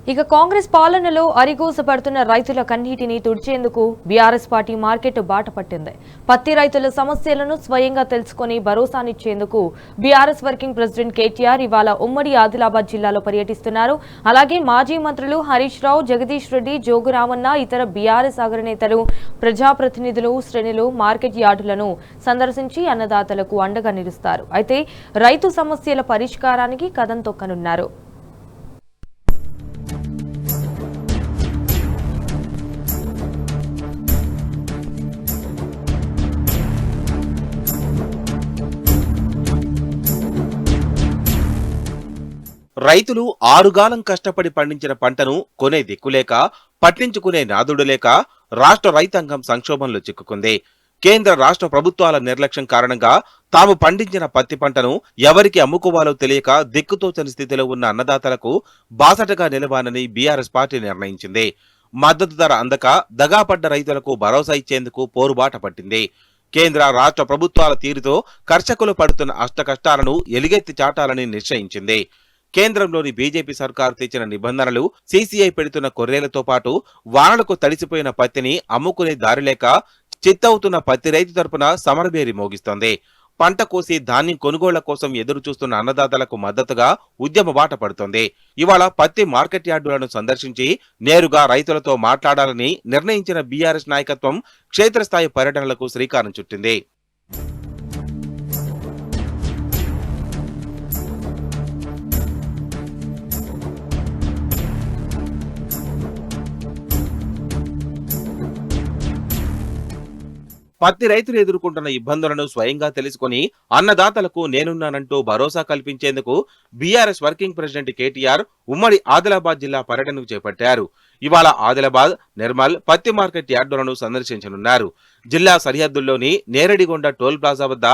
ఇక కాంగ్రెస్ పాలనలో అరిగోసపడుతున్న రైతుల కన్నీటిని తుడిచేందుకు బీఆర్ఎస్ పార్టీ మార్కెట్ బాట పట్టింది. పత్తి రైతుల సమస్యలను స్వయంగా తెలుసుకుని భరోసానిచ్చేందుకు బీఆర్ఎస్ వర్కింగ్ ప్రెసిడెంట్ కేటీఆర్ ఇవాళ ఉమ్మడి ఆదిలాబాద్ జిల్లాలో పర్యటిస్తున్నారు. అలాగే మాజీ మంత్రులు హరీష్ రావు, జగదీష్ రెడ్డి, జోగురామన్న, ఇతర బీఆర్ఎస్ అగ్రనేతలు, ప్రజాప్రతినిధులు, శ్రేణులు మార్కెట్ యార్డులను సందర్శించి అన్నదాతలకు అండగా నిలుస్తారు. అయితే రైతు సమస్యల పరిష్కారానికి కదం తొక్కనున్నారు. రైతులు ఆరుగాలం కష్టపడి పండించిన పంటను కొనే దిక్కులేక, పట్టించుకునే నాదుడు లేక రాష్ట్ర రైతాంగం సంక్షోభంలో చిక్కుకుంది. కేంద్ర రాష్ట్ర ప్రభుత్వాల నిర్లక్ష్యం కారణంగా తాము పండించిన పత్తి పంటను ఎవరికి అమ్ముకోవాలో తెలియక దిక్కుతోచని స్థితిలో ఉన్న అన్నదాతలకు బాసటగా నిలవాలని బీఆర్ఎస్ పార్టీ నిర్ణయించింది. మద్దతు ధర అందక దగాపడ్డ రైతులకు భరోసా ఇచ్చేందుకు పోరుబాట పట్టింది. కేంద్ర రాష్ట్ర ప్రభుత్వాల తీరుతో కర్షకులు పడుతున్న అష్టకష్టాలను ఎలుగెత్తి చాటాలని నిశ్చయించింది. కేంద్రంలోని బీజేపీ సర్కారు తెచ్చిన నిబంధనలు, సీసీఐ పెడుతున్న కొర్రేలతో పాటు వానలకు తడిసిపోయిన పత్తిని అమ్ముకునే దారిలేక చిత్తవుతున్న పత్తి రైతు తరపున సమరభేరి మోగిస్తోంది. పంట కోసి ధాన్యం కొనుగోళ్ల కోసం ఎదురు చూస్తున్న అన్నదాతలకు మద్దతుగా ఉద్యమ బాట పడుతోంది. ఇవాళ పత్తి మార్కెట్ యార్డులను సందర్శించి నేరుగా రైతులతో మాట్లాడాలని నిర్ణయించిన బీఆర్ఎస్ నాయకత్వం క్షేత్రస్థాయి పర్యటనలకు శ్రీకారం చుట్టింది. పత్తి రైతులు ఎదుర్కొంటున్న ఇబ్బందులను స్వయంగా తెలుసుకుని అన్నదాతలకు నేనున్నానంటూ భరోసా కల్పించేందుకు బీఆర్ఎస్ వర్కింగ్ ప్రెసిడెంట్ కేటీఆర్ ఉమ్మడి ఆదిలాబాద్ జిల్లా పర్యటనకు చేపట్టారు. ఇవాళ ఆదిలాబాద్, నిర్మల్ పత్తి మార్కెట్ యార్డులను సందర్శించనున్నారు. జిల్లా సరిహద్దుల్లోని నేరడిగొండ టోల్ ప్లాజా వద్ద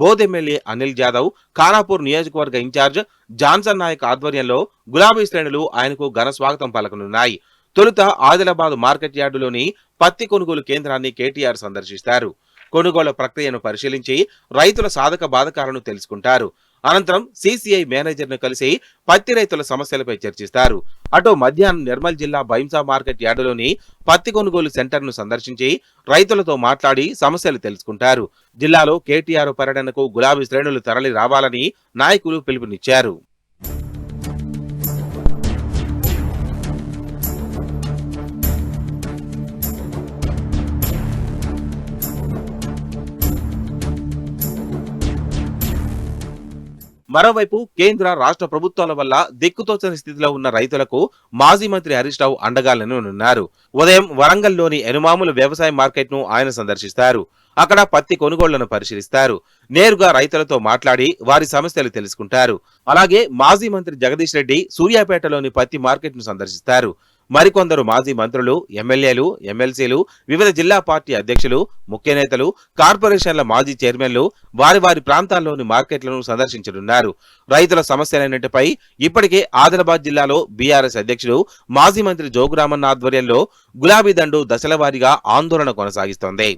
బోధ్ ఎమ్మెల్యే అనిల్ జాదవ్, ఖానాపూర్ నియోజకవర్గ ఇన్ఛార్జ్ జాన్సన్ నాయక్ ఆధ్వర్యంలో గులాబీ శ్రేణులు ఆయనకు ఘన స్వాగతం పలకనున్నాయి. తొలుత ఆదిలాబాద్ మార్కెట్ యార్డులోని పత్తి కొనుగోలు కేంద్రాన్ని కేటీఆర్ సందర్శిస్తారు. కొనుగోలు ప్రక్రియను పరిశీలించి రైతుల సాధక బాధకాలను తెలుసుకుంటారు. అనంతరం సీసీఐ మేనేజర్ను కలిసి పత్తి రైతుల సమస్యలపై చర్చిస్తారు. అటు మధ్యాహ్నం నిర్మల్ జిల్లా బైంసా మార్కెట్ యార్డులోని పత్తి కొనుగోలు సెంటర్ను సందర్శించి రైతులతో మాట్లాడి సమస్యలు తెలుసుకుంటారు. జిల్లాలో కేటీఆర్ పర్యటనకు గులాబీ శ్రేణులు తరలి రావాలని నాయకులు పిలుపునిచ్చారు. మరోవైపు కేంద్ర రాష్ట్ర ప్రభుత్వాల వల్ల దిక్కుతోచని స్థితిలో ఉన్న రైతులకు మాజీ మంత్రి హరీష్ రావు అండగా నిలవనున్నారు. ఉదయం వరంగల్లోని ఎనుమాముల వ్యవసాయ మార్కెట్ ను ఆయన సందర్శిస్తారు. అక్కడ పత్తి కొనుగోళ్లను పరిశీలిస్తారు. నేరుగా రైతులతో మాట్లాడి వారి సమస్యలు తెలుసుకుంటారు. అలాగే మాజీ మంత్రి జగదీష్ రెడ్డి సూర్యాపేటలోని పత్తి మార్కెట్ ను సందర్శిస్తారు. మరికొందరు మాజీ మంత్రులు, ఎమ్మెల్యేలు, ఎమ్మెల్సీలు, వివిధ జిల్లా పార్టీ అధ్యక్షులు, ముఖ్య నేతలు, కార్పొరేషన్ల మాజీ చైర్మన్లు వారి వారి ప్రాంతాల్లోని మార్కెట్లను సందర్శించనున్నారు. రైతుల సమస్యలన్నింటిపై ఇప్పటికే ఆదిలాబాద్ జిల్లాలో బీఆర్ఎస్ అధ్యక్షుడు మాజీ మంత్రి జోగురామన్న ఆధ్వర్యంలో గులాబీ దండు దశల వారీగా ఆందోళన కొనసాగిస్తోంది.